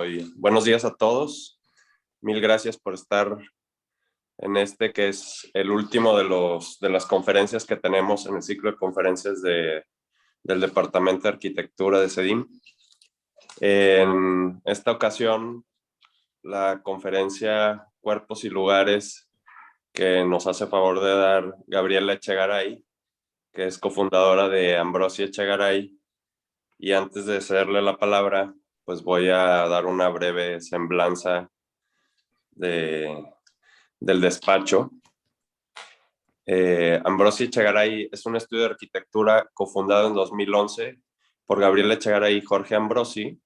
y buenos días a todos. Mil gracias por estar en este que es el último de las conferencias que tenemos en el ciclo de conferencias del Departamento de Arquitectura de CEDIM. En esta ocasión, la conferencia Cuerpos y Lugares que nos hace favor de dar Gabriela Echegaray, que es cofundadora de Ambrosi Echegaray. Y antes de cederle la palabra, pues voy a dar una breve semblanza del despacho. Ambrosi Echegaray es un estudio de arquitectura cofundado en 2011 por Gabriela Echegaray y Jorge Ambrosi,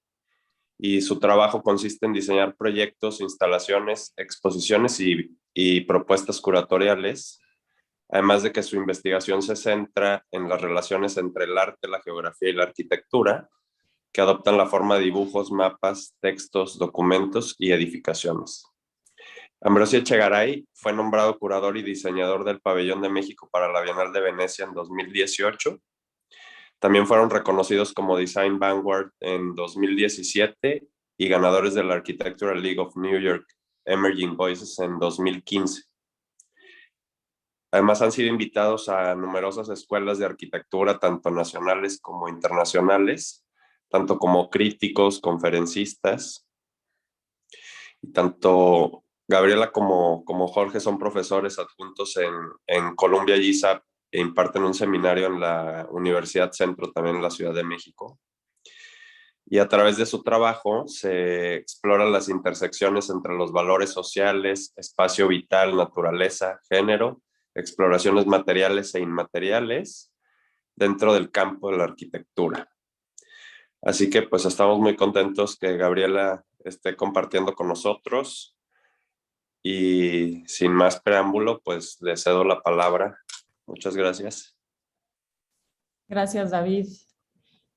y su trabajo consiste en diseñar proyectos, instalaciones, exposiciones y propuestas curatoriales, además de que su investigación se centra en las relaciones entre el arte, la geografía y la arquitectura, que adoptan la forma de dibujos, mapas, textos, documentos y edificaciones. Ambrosi Echegaray fue nombrado curador y diseñador del Pabellón de México para la Bienal de Venecia en 2018. También fueron reconocidos como Design Vanguard en 2017 y ganadores de la Architectural League of New York Emerging Voices en 2015. Además, han sido invitados a numerosas escuelas de arquitectura, tanto nacionales como internacionales, tanto como críticos, conferencistas. Y tanto Gabriela como Jorge son profesores adjuntos en Columbia GSAPP e imparten un seminario en la Universidad Centro, también en la Ciudad de México. Y a través de su trabajo se exploran las intersecciones entre los valores sociales, espacio vital, naturaleza, género, exploraciones materiales e inmateriales dentro del campo de la arquitectura. Así que pues estamos muy contentos que Gabriela esté compartiendo con nosotros, y sin más preámbulo pues le cedo la palabra. Muchas gracias. Gracias, David.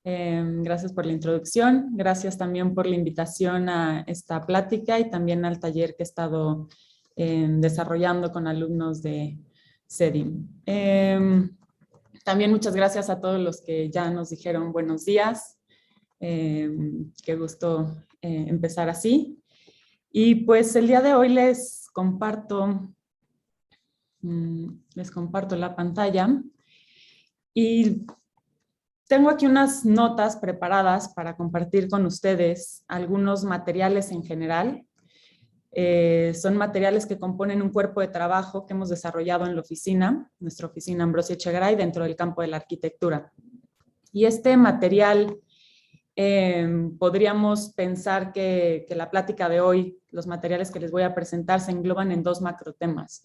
Gracias por la introducción. Gracias también por la invitación a esta plática y también al taller que he estado desarrollando con alumnos de CEDIM. También muchas gracias a todos los que ya nos dijeron buenos días. Qué gusto empezar así. Y pues el día de hoy les comparto la pantalla y tengo aquí unas notas preparadas para compartir con ustedes algunos materiales en general. Son materiales que componen un cuerpo de trabajo que hemos desarrollado en la oficina, nuestra oficina Ambrosi Echegaray, dentro del campo de la arquitectura. Y este material, podríamos pensar que la plática de hoy, los materiales que les voy a presentar, se engloban en dos macrotemas.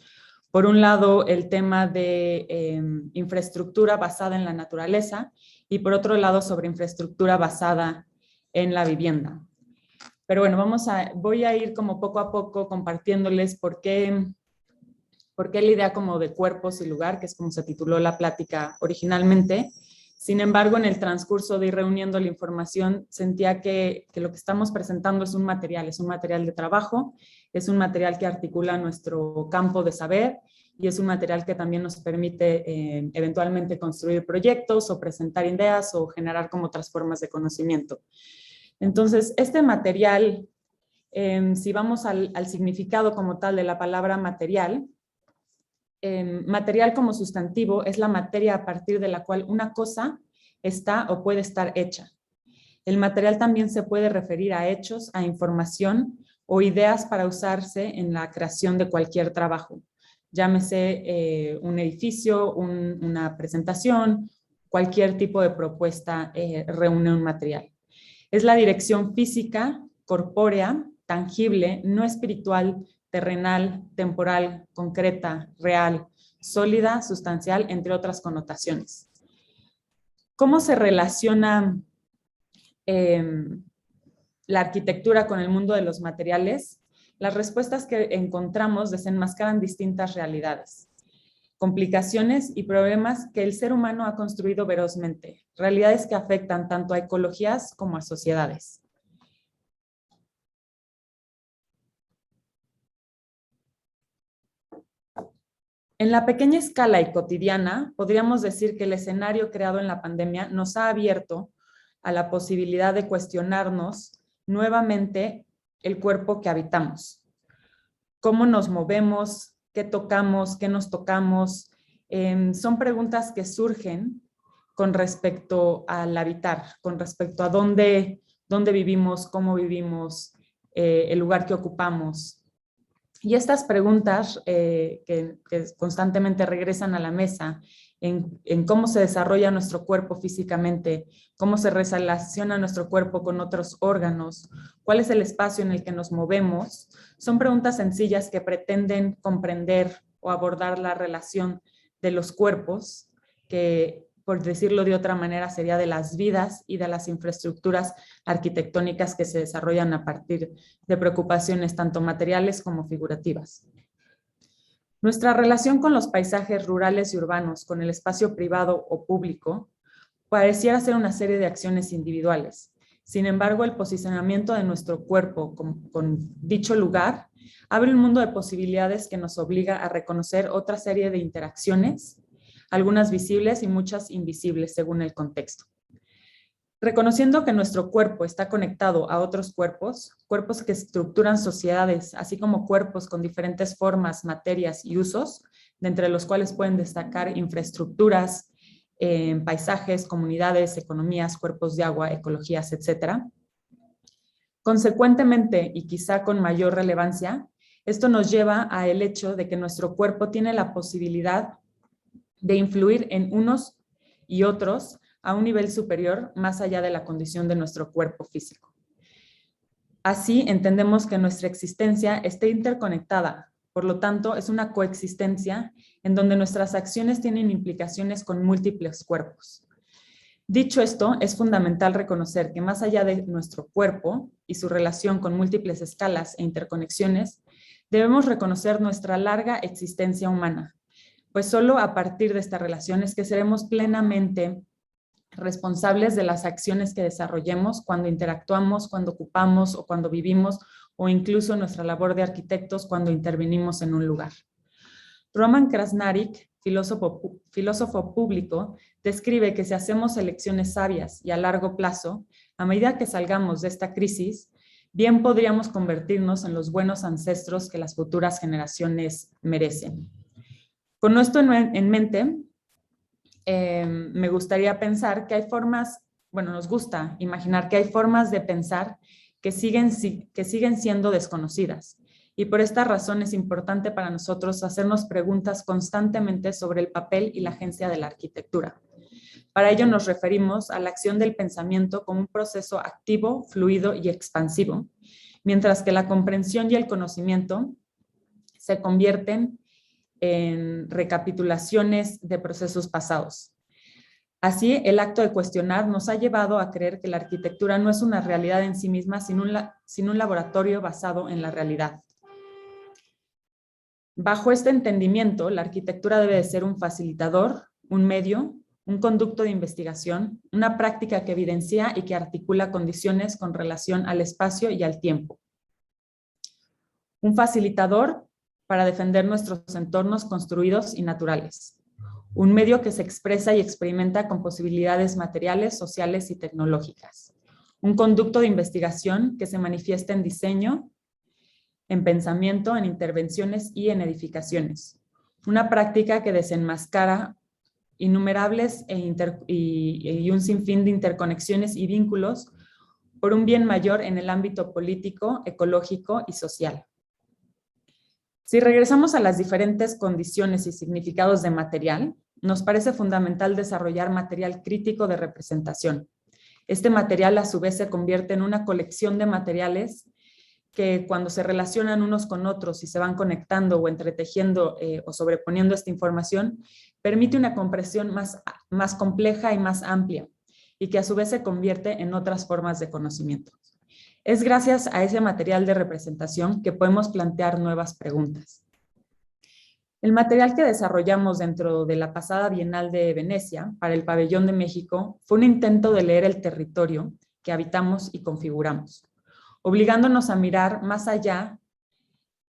Por un lado, el tema de infraestructura basada en la naturaleza, y por otro lado, sobre infraestructura basada en la vivienda. Pero bueno, voy a ir como poco a poco compartiéndoles por qué la idea como de cuerpos y lugar, que es como se tituló la plática originalmente. Sin embargo, en el transcurso de ir reuniendo la información, sentía que lo que estamos presentando es un material de trabajo, es un material que articula nuestro campo de saber y es un material que también nos permite eventualmente construir proyectos o presentar ideas o generar como otras formas de conocimiento. Entonces, este material, si vamos al significado como tal de la palabra material, material como sustantivo es la materia a partir de la cual una cosa está o puede estar hecha. El material también se puede referir a hechos, a información o ideas para usarse en la creación de cualquier trabajo. Llámese un edificio, una presentación, cualquier tipo de propuesta reúne un material. Es la dirección física, corpórea, tangible, no espiritual, terrenal, temporal, concreta, real, sólida, sustancial, entre otras connotaciones. ¿Cómo se relaciona la arquitectura con el mundo de los materiales? Las respuestas que encontramos desenmascaran distintas realidades, complicaciones y problemas que el ser humano ha construido ferozmente, realidades que afectan tanto a ecologías como a sociedades. En la pequeña escala y cotidiana, podríamos decir que el escenario creado en la pandemia nos ha abierto a la posibilidad de cuestionarnos nuevamente el cuerpo que habitamos. ¿Cómo nos movemos? ¿Qué tocamos? ¿Qué nos tocamos? Son preguntas que surgen con respecto al habitar, con respecto a dónde vivimos, cómo vivimos, el lugar que ocupamos. Y estas preguntas que constantemente regresan a la mesa en cómo se desarrolla nuestro cuerpo físicamente, cómo se relaciona nuestro cuerpo con otros órganos, cuál es el espacio en el que nos movemos, son preguntas sencillas que pretenden comprender o abordar la relación de los cuerpos, que por decirlo de otra manera sería de las vidas y de las infraestructuras arquitectónicas que se desarrollan a partir de preocupaciones tanto materiales como figurativas. Nuestra relación con los paisajes rurales y urbanos, con el espacio privado o público, pareciera ser una serie de acciones individuales. Sin embargo, el posicionamiento de nuestro cuerpo con dicho lugar abre un mundo de posibilidades que nos obliga a reconocer otra serie de interacciones, algunas visibles y muchas invisibles según el contexto. Reconociendo que nuestro cuerpo está conectado a otros cuerpos, cuerpos que estructuran sociedades, así como cuerpos con diferentes formas, materias y usos, de entre los cuales pueden destacar infraestructuras, paisajes, comunidades, economías, cuerpos de agua, ecologías, etc. Consecuentemente, y quizá con mayor relevancia, esto nos lleva al hecho de que nuestro cuerpo tiene la posibilidad de influir en unos y otros a un nivel superior más allá de la condición de nuestro cuerpo físico. Así entendemos que nuestra existencia está interconectada, por lo tanto es una coexistencia en donde nuestras acciones tienen implicaciones con múltiples cuerpos. Dicho esto, es fundamental reconocer que más allá de nuestro cuerpo y su relación con múltiples escalas e interconexiones, debemos reconocer nuestra larga existencia humana, pues solo a partir de esta relación es que seremos plenamente responsables de las acciones que desarrollemos cuando interactuamos, cuando ocupamos o cuando vivimos, o incluso nuestra labor de arquitectos cuando intervenimos en un lugar. Roman Krasnarik, filósofo público, describe que si hacemos elecciones sabias y a largo plazo, a medida que salgamos de esta crisis, bien podríamos convertirnos en los buenos ancestros que las futuras generaciones merecen. Con esto en mente, me gustaría pensar que hay formas, bueno, nos gusta imaginar que hay formas de pensar que siguen siendo desconocidas. Y por esta razón es importante para nosotros hacernos preguntas constantemente sobre el papel y la agencia de la arquitectura. Para ello nos referimos a la acción del pensamiento como un proceso activo, fluido y expansivo, mientras que la comprensión y el conocimiento se convierten en recapitulaciones de procesos pasados. Así, el acto de cuestionar nos ha llevado a creer que la arquitectura no es una realidad en sí misma, sino un laboratorio basado en la realidad. Bajo este entendimiento, la arquitectura debe de ser un facilitador, un medio, un conducto de investigación, una práctica que evidencia y que articula condiciones con relación al espacio y al tiempo. Un facilitador para defender nuestros entornos construidos y naturales. Un medio que se expresa y experimenta con posibilidades materiales, sociales y tecnológicas. Un conducto de investigación que se manifiesta en diseño, en pensamiento, en intervenciones y en edificaciones. Una práctica que desenmascara innumerables y un sinfín de interconexiones y vínculos por un bien mayor en el ámbito político, ecológico y social. Si regresamos a las diferentes condiciones y significados de material, nos parece fundamental desarrollar material crítico de representación. Este material a su vez se convierte en una colección de materiales que cuando se relacionan unos con otros y se van conectando o entretejiendo o sobreponiendo esta información, permite una comprensión más compleja y más amplia y que a su vez se convierte en otras formas de conocimiento. Es gracias a ese material de representación que podemos plantear nuevas preguntas. El material que desarrollamos dentro de la pasada Bienal de Venecia para el Pabellón de México fue un intento de leer el territorio que habitamos y configuramos, obligándonos a mirar más allá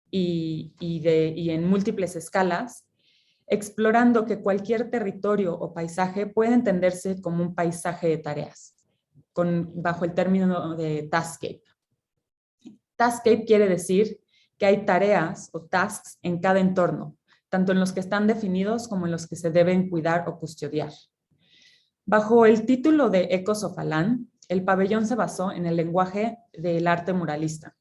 y en múltiples escalas, explorando que cualquier territorio o paisaje puede entenderse como un paisaje de tareas, bajo el término de taskscape. Taskscape quiere decir que hay tareas o tasks en cada entorno, tanto en los que están definidos como en los que se deben cuidar o custodiar. Bajo el título de Ecos of Alan, el pabellón se basó en el lenguaje del arte muralista,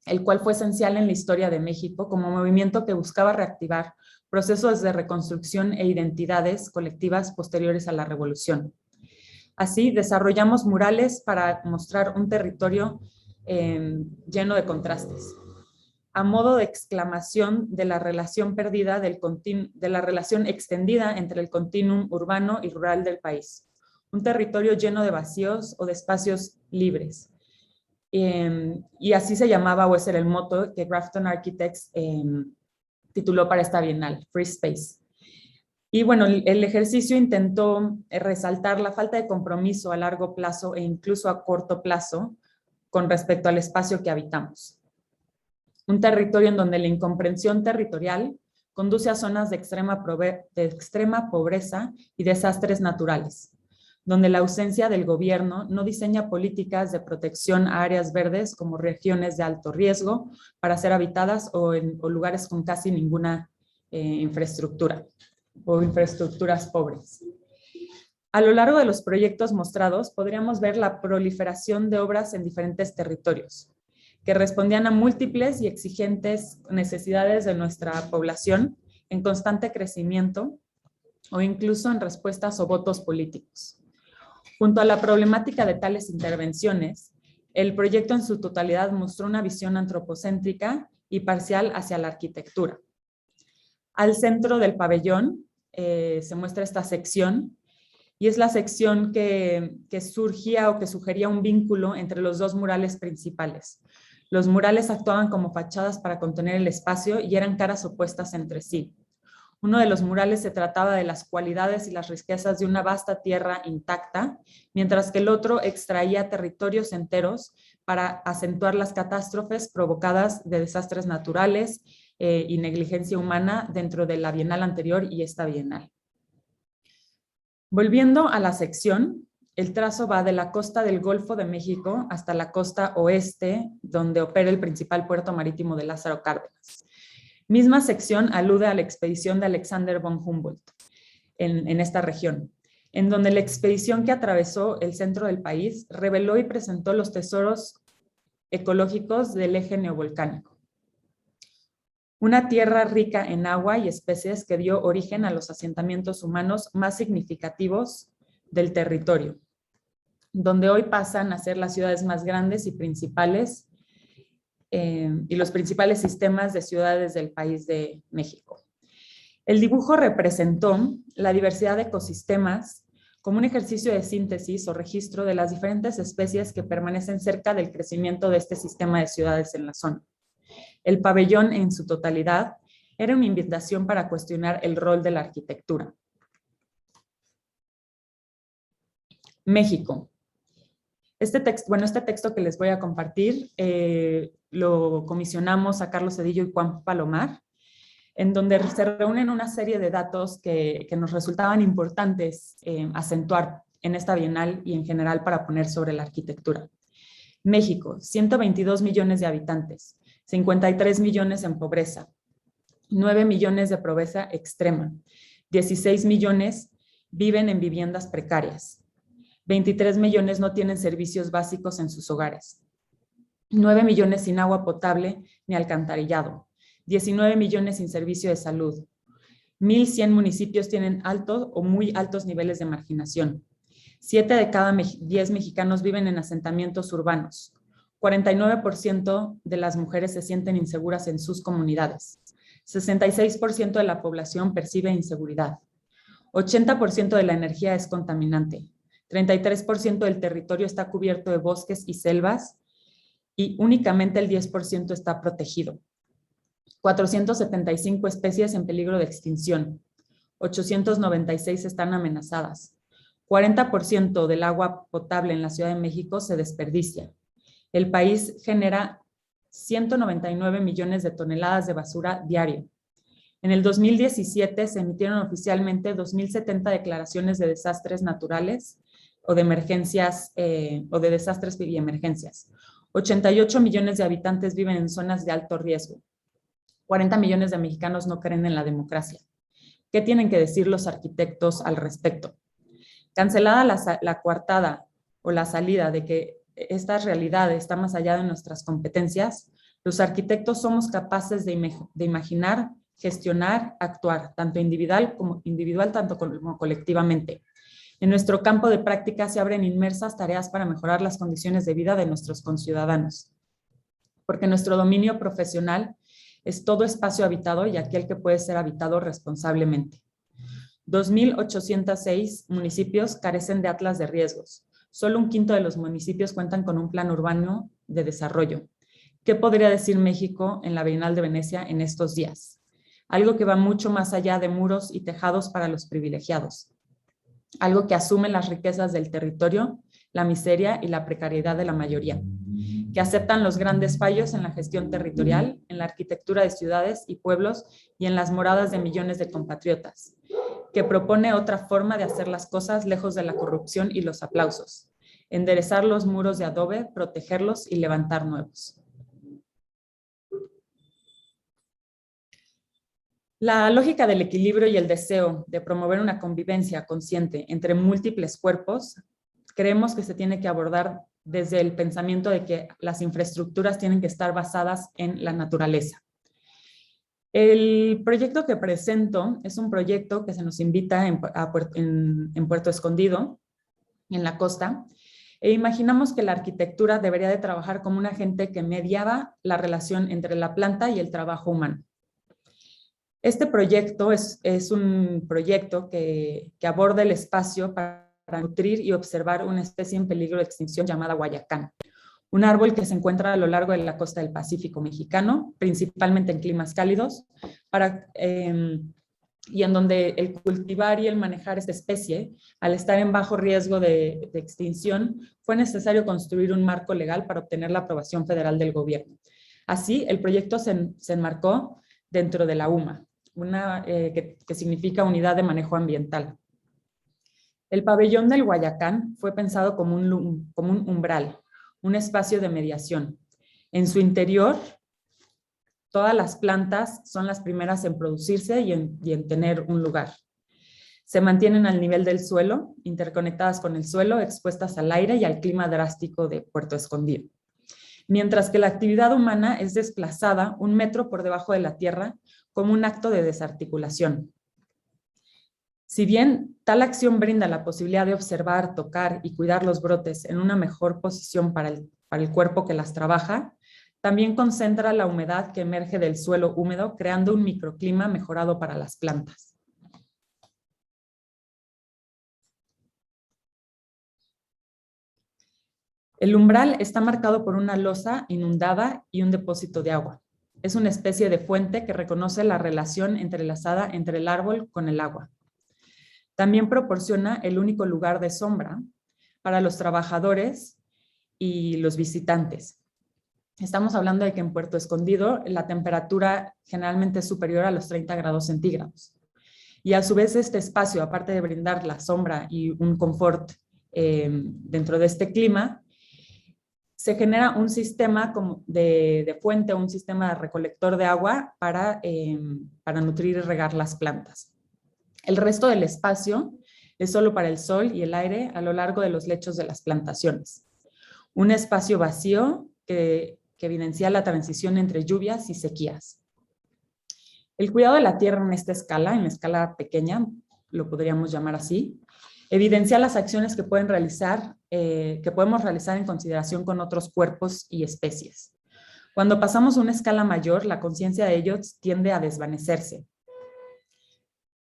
el cual fue esencial en la historia de México como movimiento que buscaba reactivar procesos de reconstrucción e identidades colectivas posteriores a la Revolución. Así, desarrollamos murales para mostrar un territorio lleno de contrastes, a modo de exclamación de la relación perdida de la relación extendida entre el continuum urbano y rural del país. Un territorio lleno de vacíos o de espacios libres. Y así se llamaba, o ese era el moto que Grafton Architects tituló para esta bienal, Free Space. Y bueno, el ejercicio intentó resaltar la falta de compromiso a largo plazo e incluso a corto plazo con respecto al espacio que habitamos. Un territorio en donde la incomprensión territorial conduce a zonas de extrema pobreza y desastres naturales, donde la ausencia del gobierno no diseña políticas de protección a áreas verdes como regiones de alto riesgo para ser habitadas o lugares con casi ninguna infraestructura o infraestructuras pobres. A lo largo de los proyectos mostrados podríamos ver la proliferación de obras en diferentes territorios, que respondían a múltiples y exigentes necesidades de nuestra población en constante crecimiento o incluso en respuestas o votos políticos. Junto a la problemática de tales intervenciones, el proyecto en su totalidad mostró una visión antropocéntrica y parcial hacia la arquitectura. Al centro del pabellón se muestra esta sección, y es la sección que surgía o que sugería un vínculo entre los dos murales principales. Los murales actuaban como fachadas para contener el espacio y eran caras opuestas entre sí. Uno de los murales se trataba de las cualidades y las riquezas de una vasta tierra intacta, mientras que el otro extraía territorios enteros para acentuar las catástrofes provocadas de desastres naturales y negligencia humana dentro de la bienal anterior y esta bienal. Volviendo a la sección, el trazo va de la costa del Golfo de México hasta la costa oeste, donde opera el principal puerto marítimo de Lázaro Cárdenas. Misma sección alude a la expedición de Alexander von Humboldt en esta región, en donde la expedición que atravesó el centro del país reveló y presentó los tesoros ecológicos del eje neovolcánico. Una tierra rica en agua y especies que dio origen a los asentamientos humanos más significativos del territorio, donde hoy pasan a ser las ciudades más grandes y principales y los principales sistemas de ciudades del país de México. El dibujo representó la diversidad de ecosistemas como un ejercicio de síntesis o registro de las diferentes especies que permanecen cerca del crecimiento de este sistema de ciudades en la zona. El pabellón en su totalidad era una invitación para cuestionar el rol de la arquitectura. México. Este texto que les voy a compartir lo comisionamos a Carlos Cedillo y Juan Palomar, en donde se reúnen una serie de datos que nos resultaban importantes acentuar en esta bienal y en general para poner sobre la arquitectura. México, 122 millones de habitantes, 53 millones en pobreza, 9 millones de pobreza extrema, 16 millones viven en viviendas precarias, 23 millones no tienen servicios básicos en sus hogares, 9 millones sin agua potable ni alcantarillado, 19 millones sin servicio de salud, 1,100 municipios tienen altos o muy altos niveles de marginación, 7 de cada 10 mexicanos viven en asentamientos urbanos, 49% de las mujeres se sienten inseguras en sus comunidades, 66% de la población percibe inseguridad, 80% de la energía es contaminante, 33% del territorio está cubierto de bosques y selvas y únicamente el 10% está protegido. 475 especies en peligro de extinción, 896 están amenazadas, 40% del agua potable en la Ciudad de México se desperdicia. El país genera 199 millones de toneladas de basura diario. En el 2017 se emitieron oficialmente 2.070 declaraciones de desastres naturales o de emergencias o de desastres y emergencias. 88 millones de habitantes viven en zonas de alto riesgo. 40 millones de mexicanos no creen en la democracia. ¿Qué tienen que decir los arquitectos al respecto? Cancelada la coartada o la salida de que esta realidad está más allá de nuestras competencias, los arquitectos somos capaces de imaginar, gestionar, actuar, tanto individual tanto como colectivamente. En nuestro campo de práctica se abren inmersas tareas para mejorar las condiciones de vida de nuestros conciudadanos, porque nuestro dominio profesional es todo espacio habitado y aquel que puede ser habitado responsablemente. 2.806 municipios carecen de atlas de riesgos. Solo un quinto de los municipios cuentan con un plan urbano de desarrollo. ¿Qué podría decir México en la Bienal de Venecia en estos días? Algo que va mucho más allá de muros y tejados para los privilegiados. Algo que asume las riquezas del territorio, la miseria y la precariedad de la mayoría. Que aceptan los grandes fallos en la gestión territorial, en la arquitectura de ciudades y pueblos y en las moradas de millones de compatriotas. Que propone otra forma de hacer las cosas lejos de la corrupción y los aplausos. Enderezar los muros de adobe, protegerlos y levantar nuevos. La lógica del equilibrio y el deseo de promover una convivencia consciente entre múltiples cuerpos, creemos que se tiene que abordar desde el pensamiento de que las infraestructuras tienen que estar basadas en la naturaleza. El proyecto que presento es un proyecto que se nos invita en Puerto Escondido, en la costa, e imaginamos que la arquitectura debería de trabajar como un agente que mediaba la relación entre la planta y el trabajo humano. Este proyecto es un proyecto que aborda el espacio para nutrir y observar una especie en peligro de extinción llamada guayacán. Un árbol que se encuentra a lo largo de la costa del Pacífico mexicano, principalmente en climas cálidos, y en donde el cultivar y el manejar esta especie, al estar en bajo riesgo de extinción, fue necesario construir un marco legal para obtener la aprobación federal del gobierno. Así, el proyecto se enmarcó dentro de la UMA, que significa Unidad de Manejo Ambiental. El pabellón del Guayacán fue pensado como un umbral, un espacio de mediación. En su interior, todas las plantas son las primeras en producirse y en tener un lugar. Se mantienen al nivel del suelo, interconectadas con el suelo, expuestas al aire y al clima drástico de Puerto Escondido. Mientras que la actividad humana es desplazada 1 metro por debajo de la tierra como un acto de desarticulación. Si bien tal acción brinda la posibilidad de observar, tocar y cuidar los brotes en una mejor posición para el cuerpo que las trabaja, también concentra la humedad que emerge del suelo húmedo, creando un microclima mejorado para las plantas. El umbral está marcado por una losa inundada y un depósito de agua. Es una especie de fuente que reconoce la relación entrelazada entre el árbol con el agua. También proporciona el único lugar de sombra para los trabajadores y los visitantes. Estamos hablando de que en Puerto Escondido la temperatura generalmente es superior a los 30 grados centígrados. Y a su vez este espacio, aparte de brindar la sombra y un confort dentro de este clima, se genera un sistema de fuente, un sistema de recolector de agua para nutrir y regar las plantas. El resto del espacio es solo para el sol y el aire a lo largo de los lechos de las plantaciones. Un espacio vacío que evidencia la transición entre lluvias y sequías. El cuidado de la tierra en esta escala, en la escala pequeña, lo podríamos llamar así, evidencia las acciones que podemos realizar en consideración con otros cuerpos y especies. Cuando pasamos a una escala mayor, la conciencia de ellos tiende a desvanecerse.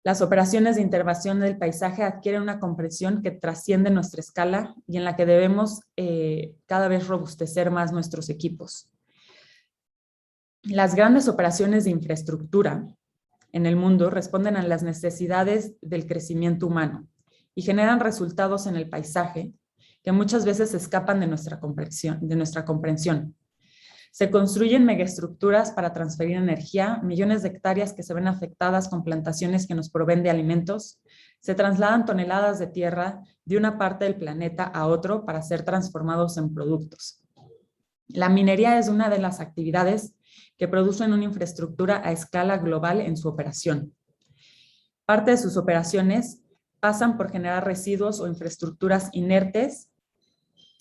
Las operaciones de intervención del paisaje adquieren una comprensión que trasciende nuestra escala y en la que debemos cada vez robustecer más nuestros equipos. Las grandes operaciones de infraestructura en el mundo responden a las necesidades del crecimiento humano y generan resultados en el paisaje que muchas veces escapan de nuestra comprensión. Se construyen megaestructuras para transferir energía, millones de hectáreas que se ven afectadas con plantaciones que nos proveen de alimentos, se trasladan toneladas de tierra de una parte del planeta a otro para ser transformados en productos. La minería es una de las actividades que producen una infraestructura a escala global en su operación. Parte de sus operaciones pasan por generar residuos o infraestructuras inertes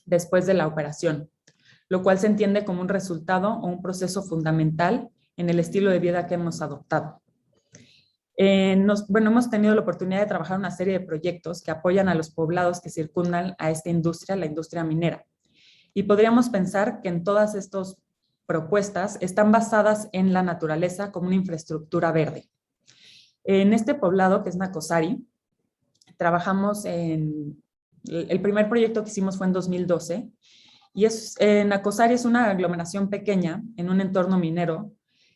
después de la operación, lo cual se entiende como un resultado o un proceso fundamental en el estilo de vida que hemos adoptado. Hemos tenido la oportunidad de trabajar una serie de proyectos que apoyan a los poblados que circundan a esta industria, la industria minera. Y podríamos pensar que en todas estas propuestas están basadas en la naturaleza como una infraestructura verde. En este poblado, que es Nacozari, trabajamos en... El primer proyecto que hicimos fue en 2012, y Nacozari es una aglomeración pequeña en un entorno minero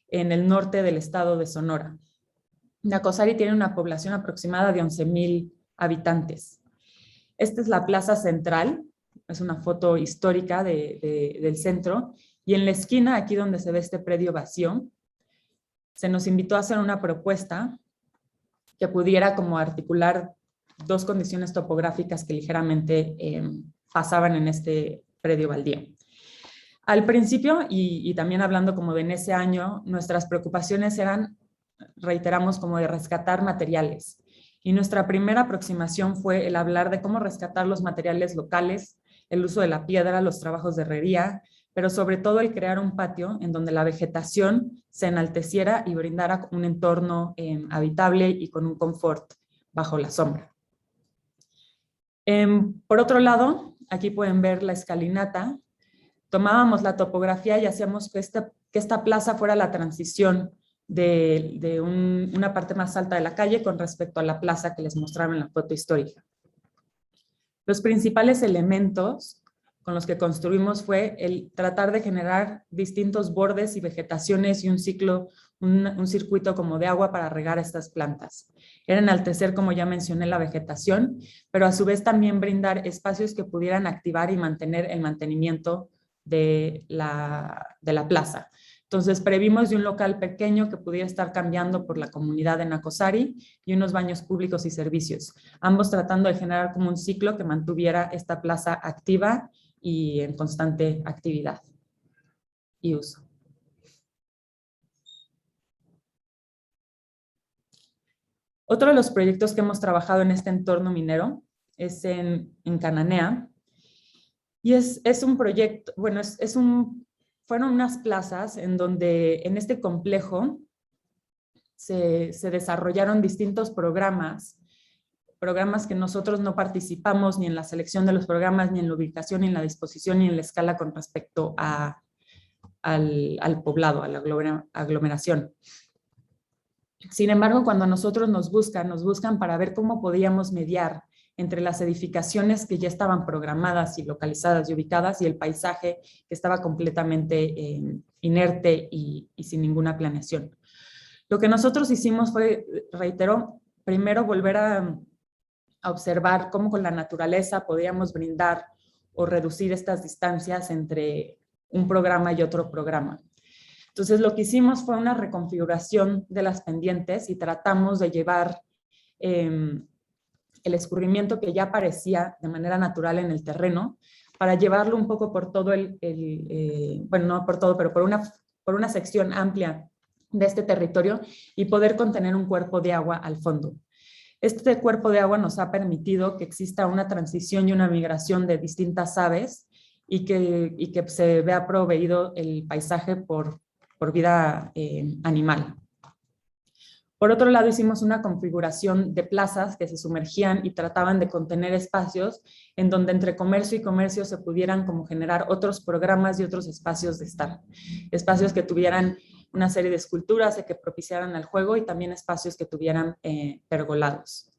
en el norte del estado de Sonora. Nacozari tiene una población aproximada de 11,000 habitantes. Esta es la plaza central, es una foto histórica del centro, y en la esquina, aquí donde se ve este predio vacío, se nos invitó a hacer una propuesta que pudiera como articular dos condiciones topográficas que ligeramente pasaban en este predio baldío. Al principio, y también hablando como de en ese año, nuestras preocupaciones eran, reiteramos, como de rescatar materiales. Y nuestra primera aproximación fue el hablar de cómo rescatar los materiales locales, el uso de la piedra, los trabajos de herrería, pero sobre todo el crear un patio en donde la vegetación se enalteciera y brindara un entorno habitable y con un confort bajo la sombra. Por otro lado, aquí pueden ver la escalinata. Tomábamos la topografía y hacíamos que esta plaza fuera la transición de una parte más alta de la calle con respecto a la plaza que les mostraba en la foto histórica. Los principales elementos con los que construimos fue el tratar de generar distintos bordes y vegetaciones y un circuito como de agua para regar estas plantas. Era enaltecer, como ya mencioné, la vegetación, pero a su vez también brindar espacios que pudieran activar y mantener el mantenimiento de la plaza. Entonces, previmos de un local pequeño que pudiera estar cambiando por la comunidad de Nacozari y unos baños públicos y servicios, ambos tratando de generar como un ciclo que mantuviera esta plaza activa y en constante actividad y uso. Otro de los proyectos que hemos trabajado en este entorno minero es en Cananea. Y es un proyecto, bueno, fueron unas plazas en donde en este complejo se desarrollaron distintos programas que nosotros no participamos ni en la selección de los programas, ni en la ubicación, ni en la disposición, ni en la escala con respecto al poblado, a la aglomeración. Sin embargo, cuando nosotros nos buscan para ver cómo podíamos mediar entre las edificaciones que ya estaban programadas y localizadas y ubicadas y el paisaje que estaba completamente inerte y sin ninguna planeación. Lo que nosotros hicimos fue, reitero, primero volver a observar cómo con la naturaleza podíamos brindar o reducir estas distancias entre un programa y otro programa. Entonces, lo que hicimos fue una reconfiguración de las pendientes y tratamos de llevar el escurrimiento que ya aparecía de manera natural en el terreno para llevarlo un poco por todo bueno, no por todo, pero por una sección amplia de este territorio y poder contener un cuerpo de agua al fondo. Este cuerpo de agua nos ha permitido que exista una transición y una migración de distintas aves y que se vea proveído el paisaje por vida animal. Por otro lado, hicimos una configuración de plazas que se sumergían y trataban de contener espacios en donde entre comercio y comercio se pudieran como generar otros programas y otros espacios de estar. Espacios que tuvieran una serie de esculturas que propiciaran el juego y también espacios que tuvieran pergolados.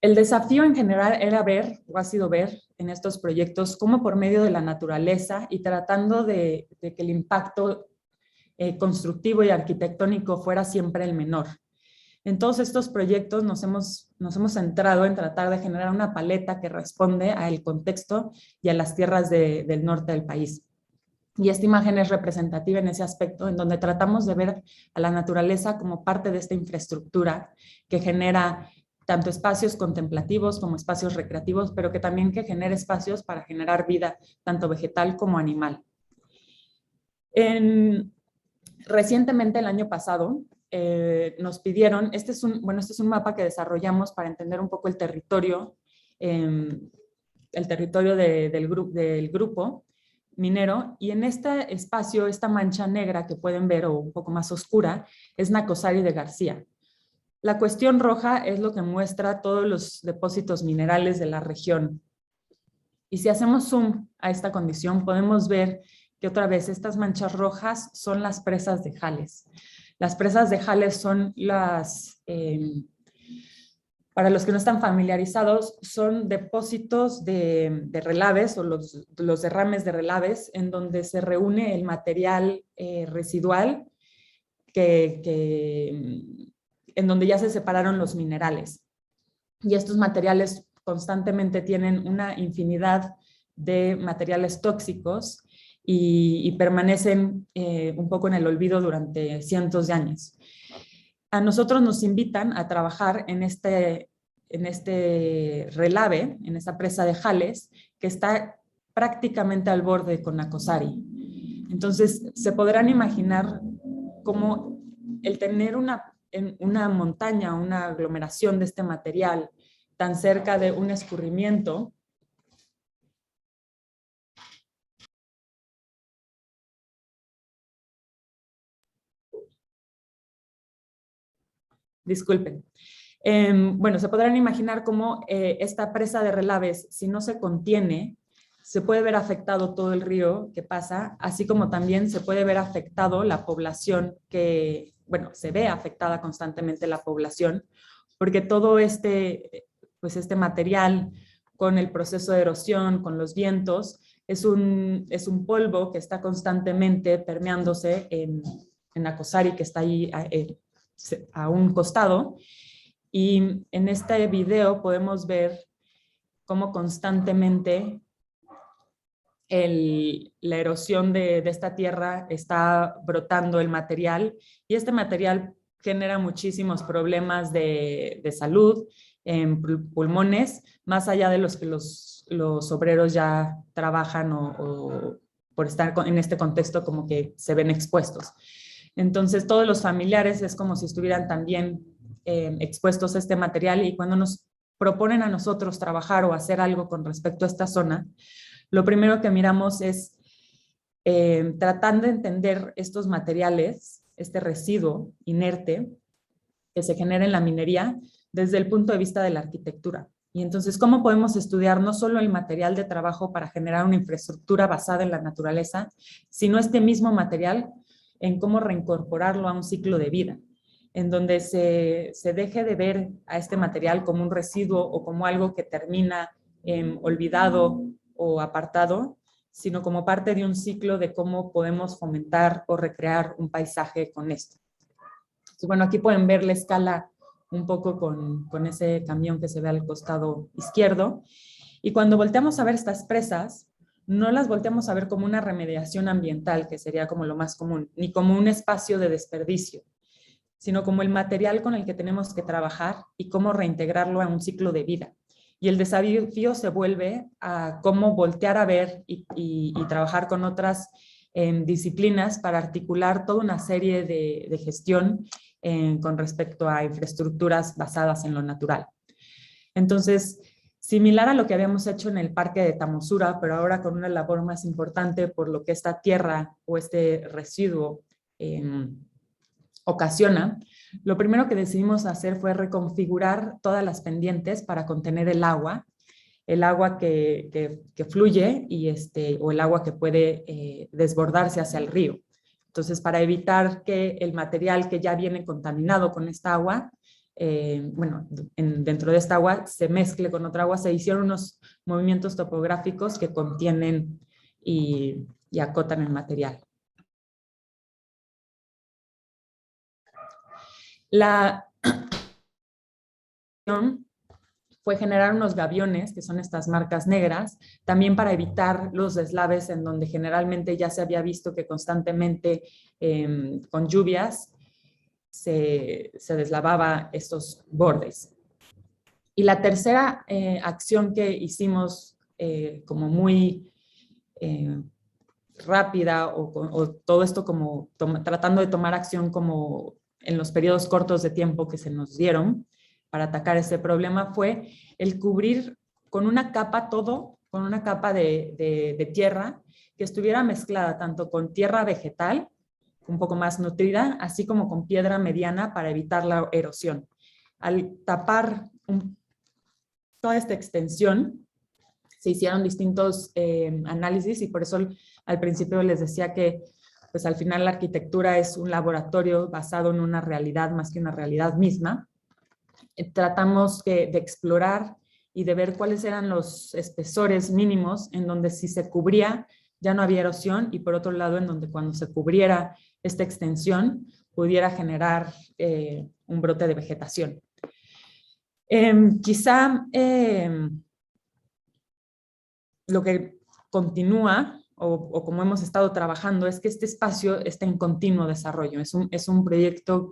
El desafío en general era ver, o ha sido ver en estos proyectos, cómo por medio de la naturaleza y tratando de que el impacto constructivo y arquitectónico fuera siempre el menor. En todos estos proyectos nos hemos centrado en tratar de generar una paleta que responde al contexto y a las tierras del norte del país. Y esta imagen es representativa en ese aspecto, en donde tratamos de ver a la naturaleza como parte de esta infraestructura que genera tanto espacios contemplativos como espacios recreativos, pero que también que genere espacios para generar vida, tanto vegetal como animal. Recientemente, el año pasado, nos pidieron, este es un mapa que desarrollamos para entender un poco el territorio del grupo minero, y en este espacio, esta mancha negra que pueden ver, o un poco más oscura, es Nacozari de García. La cuestión roja es lo que muestra todos los depósitos minerales de la región. Y si hacemos zoom a esta condición, podemos ver que otra vez estas manchas rojas son las presas de Jales. Las presas de Jales son para los que no están familiarizados, son depósitos de relaves o los derrames de relaves en donde se reúne el material residual en donde ya se separaron los minerales. Y estos materiales constantemente tienen una infinidad de materiales tóxicos y permanecen un poco en el olvido durante cientos de años. A nosotros nos invitan a trabajar en este relave, en esta presa de Jales, que está prácticamente al borde con Nacozari. Entonces, se podrán imaginar cómo el tener una montaña, una aglomeración de este material tan cerca de un escurrimiento, disculpen. Bueno, se podrán imaginar cómo esta presa de relaves, si no se contiene, se puede ver afectado todo el río que pasa, así como también se puede ver afectado la población se ve afectada constantemente la población, porque todo este material con el proceso de erosión, con los vientos, es un polvo que está constantemente permeándose en Nacozari, que está ahí a un costado. Y en este video podemos ver cómo constantemente la erosión de esta tierra está brotando el material, y este material genera muchísimos problemas de salud en pulmones, más allá de los que los obreros ya trabajan o por estar en este contexto como que se ven expuestos. Entonces todos los familiares es como si estuvieran también expuestos a este material, y cuando nos proponen a nosotros trabajar o hacer algo con respecto a esta zona, lo primero que miramos es tratando de entender estos materiales, este residuo inerte que se genera en la minería desde el punto de vista de la arquitectura. Y entonces, ¿cómo podemos estudiar no solo el material de trabajo para generar una infraestructura basada en la naturaleza, sino este mismo material en cómo reincorporarlo a un ciclo de vida, en donde se deje de ver a este material como un residuo o como algo que termina olvidado o apartado, sino como parte de un ciclo de cómo podemos fomentar o recrear un paisaje con esto. Entonces, bueno, aquí pueden ver la escala un poco con ese camión que se ve al costado izquierdo. Y cuando volteamos a ver estas presas, no las volteamos a ver como una remediación ambiental, que sería como lo más común, ni como un espacio de desperdicio, sino como el material con el que tenemos que trabajar y cómo reintegrarlo a un ciclo de vida. Y el desafío se vuelve a cómo voltear a ver y trabajar con otras disciplinas para articular toda una serie de gestión con respecto a infraestructuras basadas en lo natural. Entonces, similar a lo que habíamos hecho en el parque de Tamosura, pero ahora con una labor más importante por lo que esta tierra o este residuo ocasiona, lo primero que decidimos hacer fue reconfigurar todas las pendientes para contener el agua que fluye o el agua que puede desbordarse hacia el río. Entonces, para evitar que el material que ya viene contaminado con esta agua, dentro de esta agua se mezcle con otra agua, se hicieron unos movimientos topográficos que contienen y acotan el material. La fue generar unos gaviones, que son estas marcas negras, también para evitar los deslaves en donde generalmente ya se había visto que constantemente con lluvias se deslavaba estos bordes. Y la tercera acción que hicimos como muy rápida o todo esto como tratando de tomar acción como en los periodos cortos de tiempo que se nos dieron para atacar ese problema fue el cubrir con una capa todo, con una capa de tierra que estuviera mezclada tanto con tierra vegetal, un poco más nutrida, así como con piedra mediana para evitar la erosión. Al tapar toda esta extensión, se hicieron distintos análisis y por eso al principio les decía que pues al final la arquitectura es un laboratorio basado en una realidad más que una realidad misma. Tratamos de explorar y de ver cuáles eran los espesores mínimos en donde si se cubría ya no había erosión y por otro lado en donde cuando se cubriera esta extensión pudiera generar un brote de vegetación. Quizá lo que continúa o como hemos estado trabajando es que este espacio está en continuo desarrollo. Es un proyecto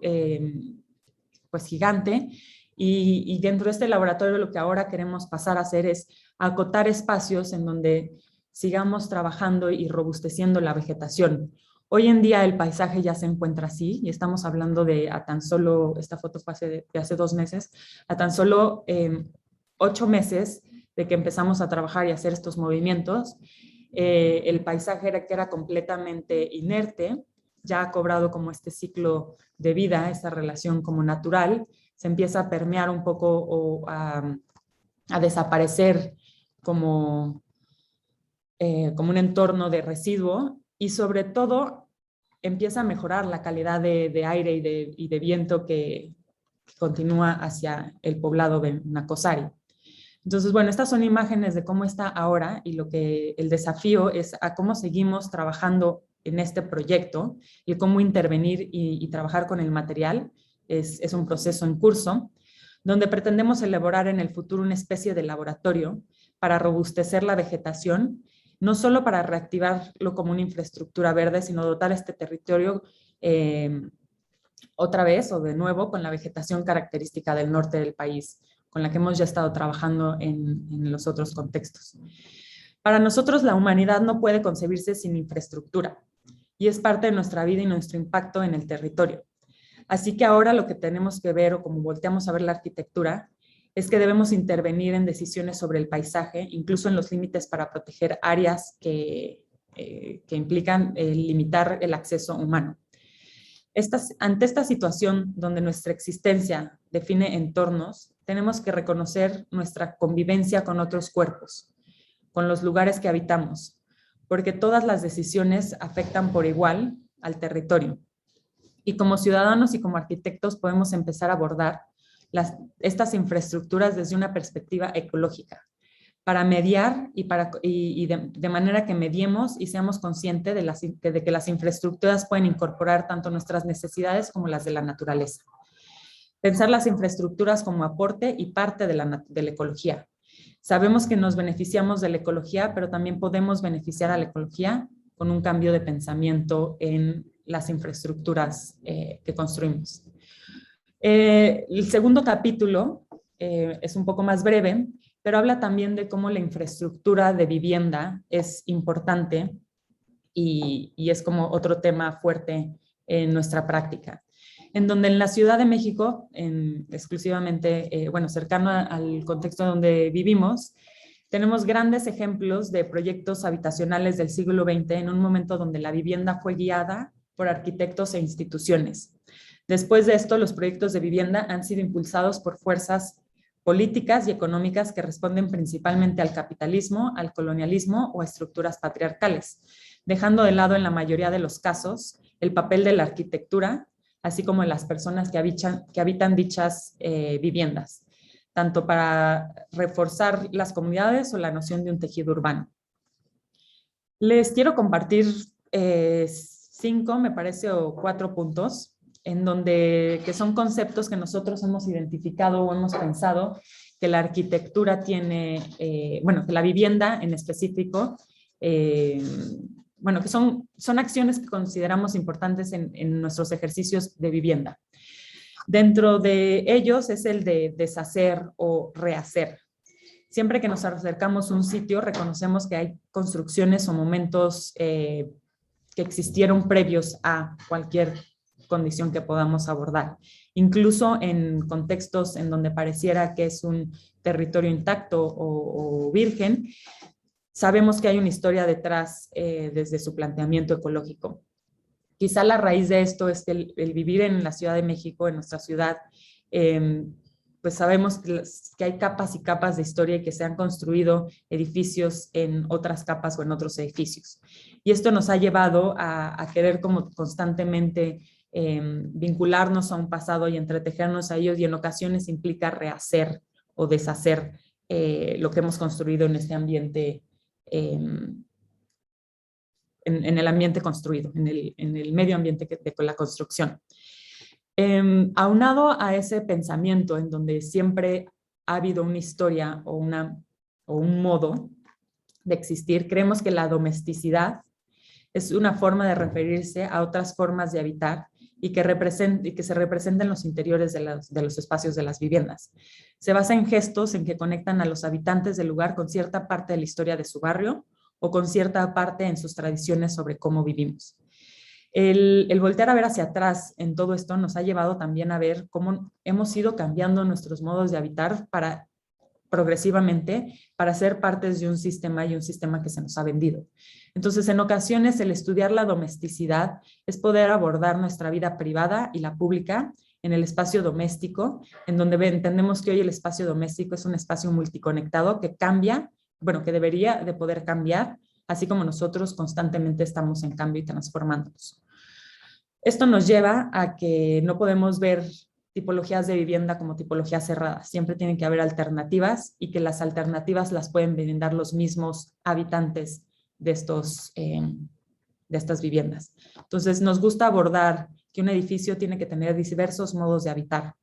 pues gigante y dentro de este laboratorio lo que ahora queremos pasar a hacer es acotar espacios en donde sigamos trabajando y robusteciendo la vegetación. Hoy en día el paisaje ya se encuentra así y estamos hablando de a tan solo, esta foto fue de hace 2 meses, a tan solo 8 meses de que empezamos a trabajar y hacer estos movimientos. El paisaje era completamente inerte, ya ha cobrado como este ciclo de vida, esta relación como natural, se empieza a permear un poco o a desaparecer como un entorno de residuo y sobre todo empieza a mejorar la calidad de aire y de viento que continúa hacia el poblado de Nacozari. Entonces, bueno, estas son imágenes de cómo está ahora y lo que el desafío es a cómo seguimos trabajando en este proyecto y cómo intervenir y trabajar con el material. Es un proceso en curso, donde pretendemos elaborar en el futuro una especie de laboratorio para robustecer la vegetación, no solo para reactivarlo como una infraestructura verde, sino dotar este territorio otra vez o de nuevo con la vegetación característica del norte del país, con la que hemos ya estado trabajando en los otros contextos. Para nosotros la humanidad no puede concebirse sin infraestructura y es parte de nuestra vida y nuestro impacto en el territorio. Así que ahora lo que tenemos que ver o como volteamos a ver la arquitectura es que debemos intervenir en decisiones sobre el paisaje, incluso en los límites para proteger áreas que implican limitar el acceso humano. Ante esta situación donde nuestra existencia define entornos, tenemos que reconocer nuestra convivencia con otros cuerpos, con los lugares que habitamos, porque todas las decisiones afectan por igual al territorio. Y como ciudadanos y como arquitectos podemos empezar a abordar estas infraestructuras desde una perspectiva ecológica, para mediar y de manera que mediemos y seamos conscientes de que las infraestructuras pueden incorporar tanto nuestras necesidades como las de la naturaleza. Pensar las infraestructuras como aporte y parte de la ecología. Sabemos que nos beneficiamos de la ecología, pero también podemos beneficiar a la ecología con un cambio de pensamiento en las infraestructuras que construimos. El segundo capítulo es un poco más breve, pero habla también de cómo la infraestructura de vivienda es importante y es como otro tema fuerte en nuestra práctica. En donde en la Ciudad de México, exclusivamente, cercano al contexto donde vivimos, tenemos grandes ejemplos de proyectos habitacionales del siglo XX en un momento donde la vivienda fue guiada por arquitectos e instituciones. Después de esto, los proyectos de vivienda han sido impulsados por fuerzas políticas y económicas que responden principalmente al capitalismo, al colonialismo o a estructuras patriarcales, dejando de lado en la mayoría de los casos el papel de la arquitectura, así como de las personas que habitan dichas viviendas, tanto para reforzar las comunidades o la noción de un tejido urbano. Les quiero compartir 5, me parece, o 4 puntos que son conceptos que nosotros hemos identificado o hemos pensado que la arquitectura tiene, que la vivienda en específico, que son acciones que consideramos importantes en nuestros ejercicios de vivienda. Dentro de ellos es el de deshacer o rehacer. Siempre que nos acercamos a un sitio, reconocemos que hay construcciones o momentos que existieron previos a cualquier condición que podamos abordar. Incluso en contextos en donde pareciera que es un territorio intacto o virgen, sabemos que hay una historia detrás desde su planteamiento ecológico. Quizá la raíz de esto es que el vivir en la Ciudad de México, en nuestra ciudad, pues sabemos que hay capas y capas de historia y que se han construido edificios en otras capas o en otros edificios. Y esto nos ha llevado a querer como constantemente vincularnos a un pasado y entretejernos a ellos, y en ocasiones implica rehacer o deshacer lo que hemos construido en este ambiente, en el ambiente construido, en el medio ambiente de la construcción. Aunado a ese pensamiento en donde siempre ha habido una historia o un modo de existir, creemos que la domesticidad es una forma de referirse a otras formas de habitar y que se representa en los interiores de los espacios de las viviendas. Se basa en gestos en que conectan a los habitantes del lugar con cierta parte de la historia de su barrio o con cierta parte en sus tradiciones sobre cómo vivimos. El voltear a ver hacia atrás en todo esto nos ha llevado también a ver cómo hemos ido cambiando nuestros modos de habitar progresivamente para ser partes de un sistema, y un sistema que se nos ha vendido. Entonces, en ocasiones, el estudiar la domesticidad es poder abordar nuestra vida privada y la pública en el espacio doméstico, en donde entendemos que hoy el espacio doméstico es un espacio multiconectado que cambia, bueno, que debería de poder cambiar, así como nosotros constantemente estamos en cambio y transformándonos. Esto nos lleva a que no podemos ver tipologías de vivienda como tipologías cerradas. Siempre tienen que haber alternativas, y que las alternativas las pueden brindar los mismos habitantes de estas viviendas. Entonces, nos gusta abordar que un edificio tiene que tener diversos modos de habitar.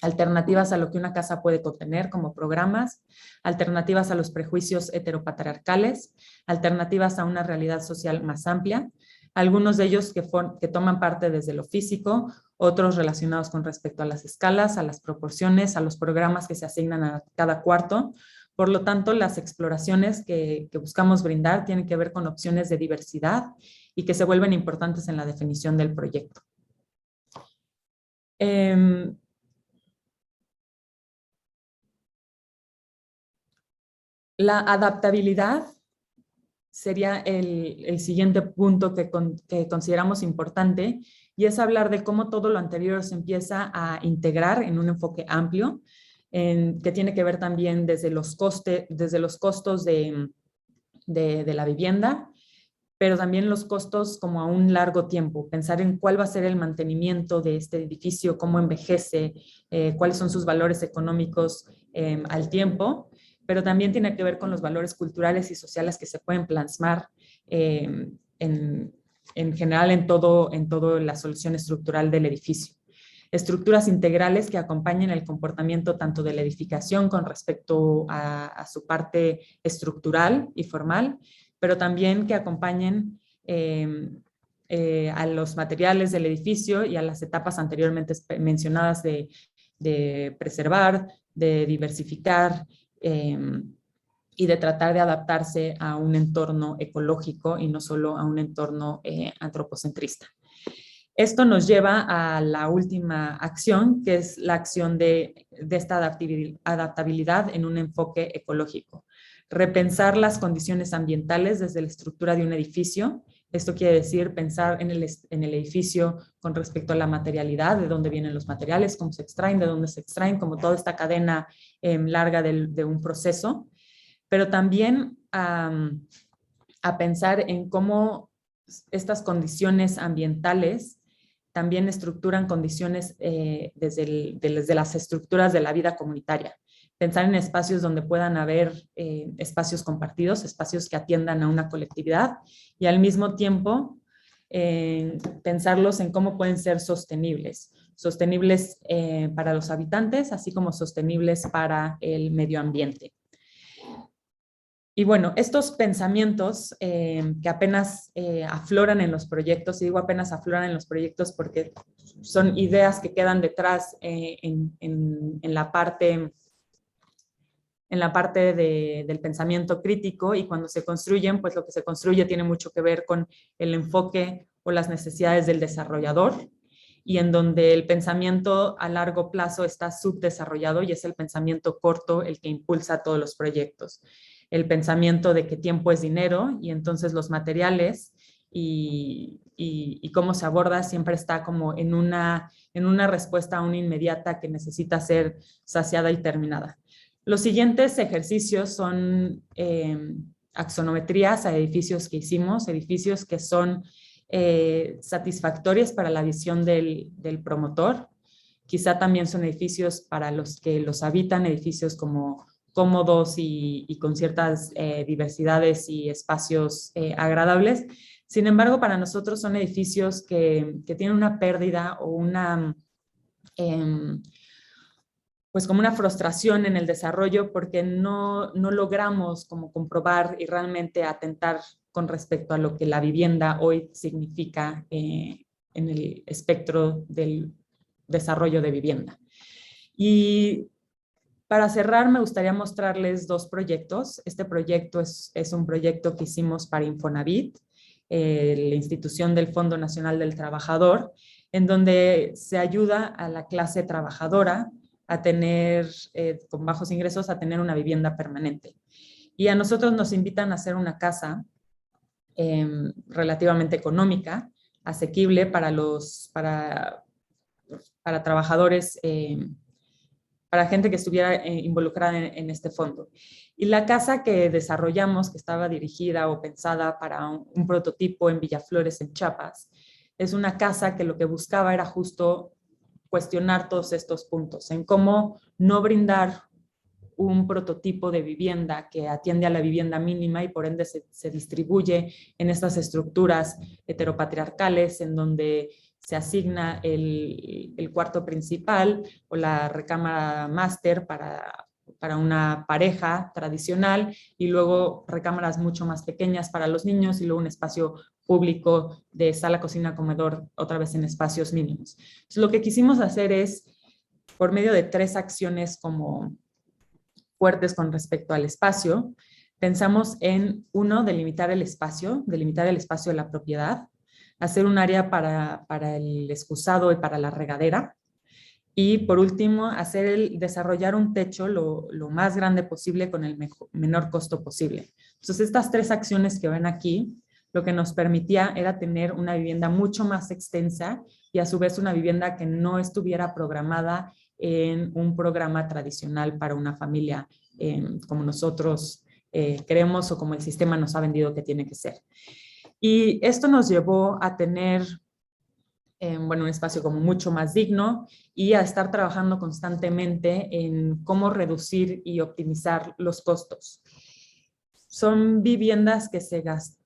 Alternativas a lo que una casa puede contener como programas, alternativas a los prejuicios heteropatriarcales, alternativas a una realidad social más amplia, algunos de ellos que toman parte desde lo físico, otros relacionados con respecto a las escalas, a las proporciones, a los programas que se asignan a cada cuarto. Por lo tanto, las exploraciones que buscamos brindar tienen que ver con opciones de diversidad y que se vuelven importantes en la definición del proyecto. La adaptabilidad sería el siguiente punto que consideramos importante, y es hablar de cómo todo lo anterior se empieza a integrar en un enfoque amplio, que tiene que ver también desde los costos de la vivienda, pero también los costos como a un largo tiempo, pensar en cuál va a ser el mantenimiento de este edificio, cómo envejece, cuáles son sus valores económicos al tiempo, pero también tiene que ver con los valores culturales y sociales que se pueden plasmar en general en todo la solución estructural del edificio. Estructuras integrales que acompañen el comportamiento tanto de la edificación con respecto a su parte estructural y formal, pero también que acompañen a los materiales del edificio y a las etapas anteriormente mencionadas de preservar, de diversificar, y de tratar de adaptarse a un entorno ecológico y no solo a un entorno antropocentrista. Esto nos lleva a la última acción, que es la acción de esta adaptabilidad en un enfoque ecológico. Repensar las condiciones ambientales desde la estructura de un edificio. Esto quiere decir pensar en el edificio con respecto a la materialidad, de dónde vienen los materiales, cómo se extraen, de dónde se extraen, como toda esta cadena larga de un proceso, pero también a pensar en cómo estas condiciones ambientales también estructuran condiciones desde las estructuras de la vida comunitaria. Pensar en espacios donde puedan haber espacios compartidos, espacios que atiendan a una colectividad, y al mismo tiempo pensarlos en cómo pueden ser sostenibles para los habitantes, así como sostenibles para el medio ambiente. Y bueno, estos pensamientos que apenas afloran en los proyectos, y digo apenas afloran en los proyectos porque son ideas que quedan detrás en la parte del pensamiento crítico, y cuando se construyen, pues lo que se construye tiene mucho que ver con el enfoque o las necesidades del desarrollador, y en donde el pensamiento a largo plazo está subdesarrollado y es el pensamiento corto el que impulsa todos los proyectos. El pensamiento de que tiempo es dinero y entonces los materiales y cómo se aborda siempre está como en una respuesta aún inmediata que necesita ser saciada y terminada. Los siguientes ejercicios son axonometrías a edificios que hicimos, edificios que son satisfactorios para la visión del promotor. Quizá también son edificios para los que los habitan, edificios como cómodos y con ciertas diversidades y espacios agradables. Sin embargo, para nosotros son edificios que tienen una pérdida o una pues como una frustración en el desarrollo porque no logramos como comprobar y realmente atentar con respecto a lo que la vivienda hoy significa en el espectro del desarrollo de vivienda. Y para cerrar, me gustaría mostrarles dos proyectos. Este proyecto es un proyecto que hicimos para Infonavit, la institución del Fondo Nacional del Trabajador, en donde se ayuda a la clase trabajadora a tener, con bajos ingresos, a tener una vivienda permanente. Y a nosotros nos invitan a hacer una casa relativamente económica, asequible para trabajadores, para gente que estuviera involucrada en este fondo. Y la casa que desarrollamos, que estaba dirigida o pensada para un prototipo en Villaflores, en Chiapas, es una casa que lo que buscaba era justo cuestionar todos estos puntos, en cómo no brindar un prototipo de vivienda que atiende a la vivienda mínima y por ende se distribuye en estas estructuras heteropatriarcales en donde se asigna el cuarto principal o la recámara máster para una pareja tradicional y luego recámaras mucho más pequeñas para los niños y luego un espacio público de sala, cocina, comedor, otra vez en espacios mínimos. Entonces, lo que quisimos hacer es, por medio de 3 acciones como fuertes con respecto al espacio, pensamos en, uno, delimitar el espacio de la propiedad, hacer un área para el excusado y para la regadera, y por último, desarrollar un techo lo más grande posible con el menor costo posible. Entonces, estas 3 acciones que ven aquí, lo que nos permitía era tener una vivienda mucho más extensa y a su vez una vivienda que no estuviera programada en un programa tradicional para una familia como nosotros creemos o como el sistema nos ha vendido que tiene que ser. Y esto nos llevó a tener un espacio como mucho más digno y a estar trabajando constantemente en cómo reducir y optimizar los costos. Son viviendas que se gastó,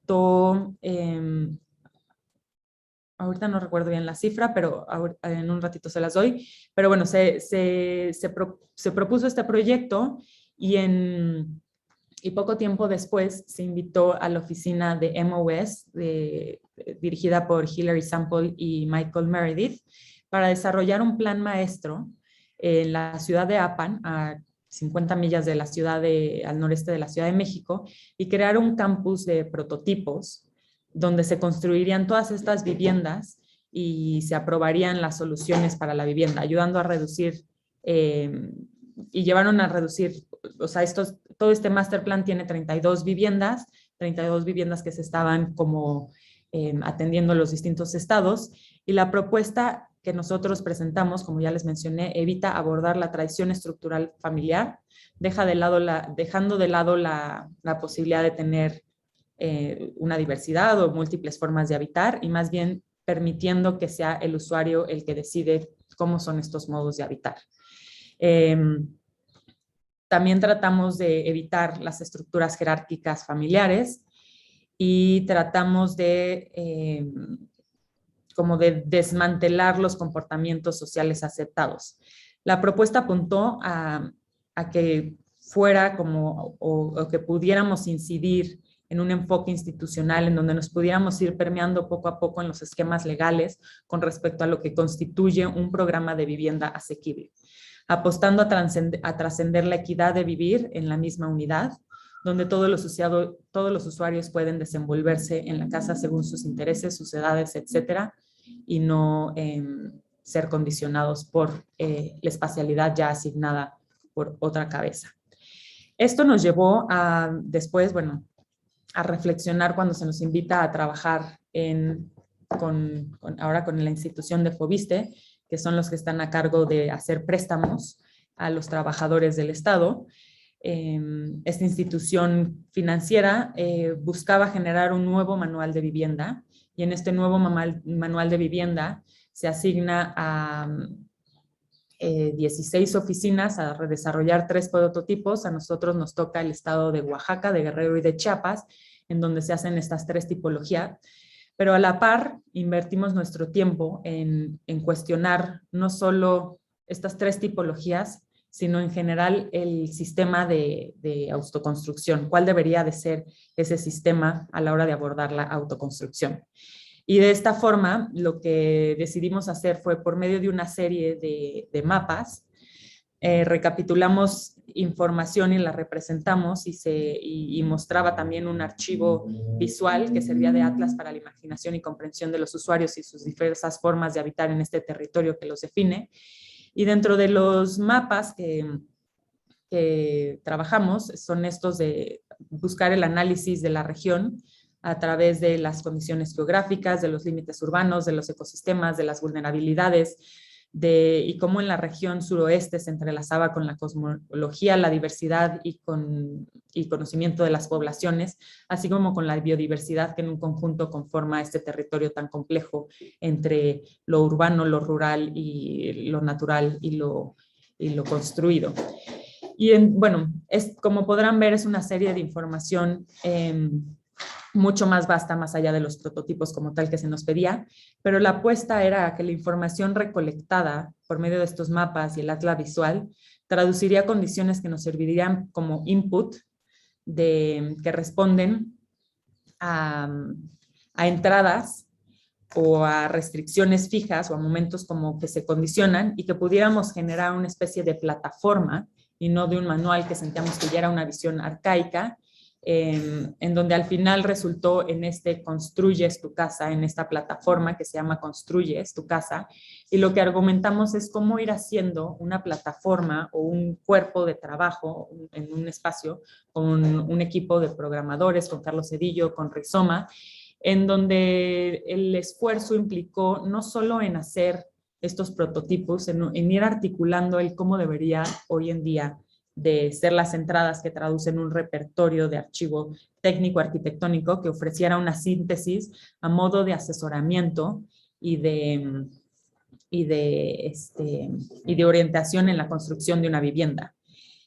ahorita no recuerdo bien la cifra, pero en un ratito se las doy, pero bueno, se propuso este proyecto y poco tiempo después se invitó a la oficina de MOS, dirigida por Hilary Sample y Michael Meredith, para desarrollar un plan maestro en la ciudad de Apan, a 50 millas de la ciudad al noreste de la Ciudad de México, y crear un campus de prototipos donde se construirían todas estas viviendas y se aprobarían las soluciones para la vivienda, ayudando a reducir y llevaron a reducir, o sea, todo este master plan tiene 32 viviendas que se estaban como atendiendo los distintos estados, y la propuesta que nosotros presentamos, como ya les mencioné, evita abordar la tradición estructural familiar, dejando de lado la posibilidad de tener una diversidad o múltiples formas de habitar y más bien permitiendo que sea el usuario el que decide cómo son estos modos de habitar. También tratamos de evitar las estructuras jerárquicas familiares y tratamos como de desmantelar los comportamientos sociales aceptados. La propuesta apuntó a que fuera como, o que pudiéramos incidir en un enfoque institucional en donde nos pudiéramos ir permeando poco a poco en los esquemas legales con respecto a lo que constituye un programa de vivienda asequible, apostando a trascender la equidad de vivir en la misma unidad, donde todos los usuarios pueden desenvolverse en la casa según sus intereses, sus edades, etcétera, y no ser condicionados por la espacialidad ya asignada por otra cabeza. Esto nos llevó a después, bueno, a reflexionar cuando se nos invita a trabajar ahora con la institución de Fobiste, que son los que están a cargo de hacer préstamos a los trabajadores del Estado. Esta institución financiera buscaba generar un nuevo manual de vivienda, y en este nuevo manual de vivienda se asigna a 16 oficinas a desarrollar 3 prototipos. A nosotros nos toca el estado de Oaxaca, de Guerrero y de Chiapas, en donde se hacen estas 3 tipologías. Pero a la par invertimos nuestro tiempo en cuestionar no solo estas 3 tipologías, sino en general el sistema de autoconstrucción. ¿Cuál debería de ser ese sistema a la hora de abordar la autoconstrucción? Y de esta forma, lo que decidimos hacer fue, por medio de una serie de mapas, recapitulamos información y la representamos, y mostraba también un archivo visual que servía de atlas para la imaginación y comprensión de los usuarios y sus diversas formas de habitar en este territorio que los define. Y dentro de los mapas que trabajamos son estos de buscar el análisis de la región a través de las condiciones geográficas, de los límites urbanos, de los ecosistemas, de las vulnerabilidades, y cómo en la región suroeste se entrelazaba con la cosmología, la diversidad y conocimiento de las poblaciones, así como con la biodiversidad que en un conjunto conforma este territorio tan complejo entre lo urbano, lo rural y lo natural y lo construido. Y bueno, como podrán ver, es una serie de información mucho más vasta, más allá de los prototipos como tal que se nos pedía, pero la apuesta era que la información recolectada por medio de estos mapas y el atlas visual traduciría condiciones que nos servirían como input que responden a entradas o a restricciones fijas o a momentos como que se condicionan, y que pudiéramos generar una especie de plataforma y no de un manual que sentíamos que ya era una visión arcaica, en donde al final resultó en Construyes tu casa, en esta plataforma que se llama Construyes tu casa, y lo que argumentamos es cómo ir haciendo una plataforma o un cuerpo de trabajo en un espacio con un equipo de programadores, con Carlos Cedillo, con Rizoma, en donde el esfuerzo implicó no solo en hacer estos prototipos, en ir articulando el cómo debería hoy en día de ser las entradas que traducen un repertorio de archivo técnico arquitectónico que ofreciera una síntesis a modo de asesoramiento y de orientación en la construcción de una vivienda.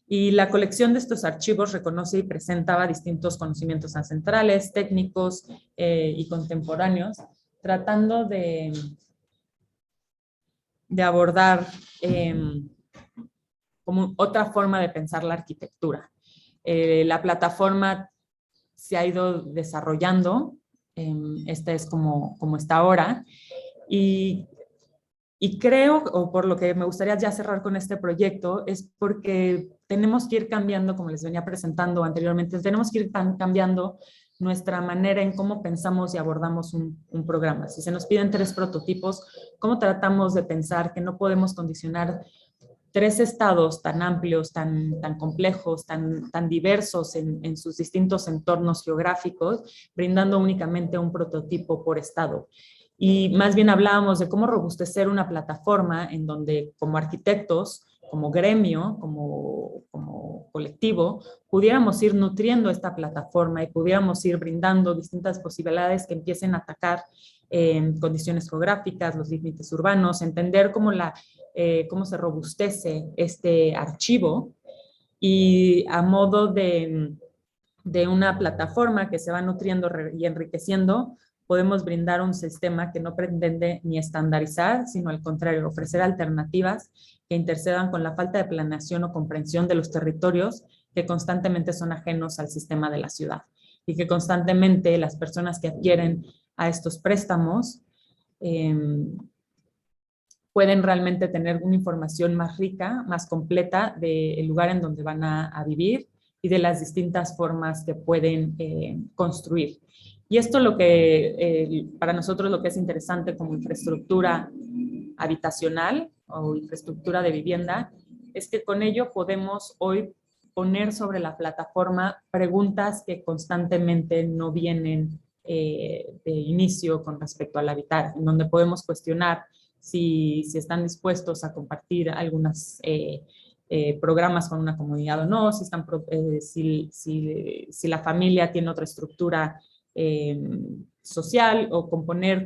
Y la colección de estos archivos reconoce y presentaba distintos conocimientos ancestrales, técnicos y contemporáneos, tratando de abordar como otra forma de pensar la arquitectura. La plataforma se ha ido desarrollando, esta es como está ahora, y creo, o por lo que me gustaría ya cerrar con este proyecto, es porque tenemos que ir cambiando, como les venía presentando anteriormente, tenemos que ir cambiando nuestra manera en cómo pensamos y abordamos un programa. Si se nos piden 3 prototipos, ¿cómo tratamos de pensar que no podemos condicionar 3 estados tan amplios, tan complejos, tan diversos en sus distintos entornos geográficos, brindando únicamente un prototipo por estado? Y más bien hablábamos de cómo robustecer una plataforma en donde, como arquitectos, como gremio, como colectivo, pudiéramos ir nutriendo esta plataforma y pudiéramos ir brindando distintas posibilidades que empiecen a atacar condiciones geográficas, los límites urbanos, entender cómo se robustece este archivo, y a modo de una plataforma que se va nutriendo y enriqueciendo, podemos brindar un sistema que no pretende ni estandarizar, sino al contrario, ofrecer alternativas que intercedan con la falta de planeación o comprensión de los territorios que constantemente son ajenos al sistema de la ciudad y que constantemente las personas que adquieren a estos préstamos pueden realmente tener una información más rica, más completa del lugar en donde van a vivir y de las distintas formas que pueden construir. Y esto lo que, para nosotros lo que es interesante como infraestructura habitacional o infraestructura de vivienda, es que con ello podemos hoy poner sobre la plataforma preguntas que constantemente no vienen de inicio con respecto al habitar, en donde podemos cuestionar si están dispuestos a compartir algunos programas con una comunidad o no, si la familia tiene otra estructura social, o poner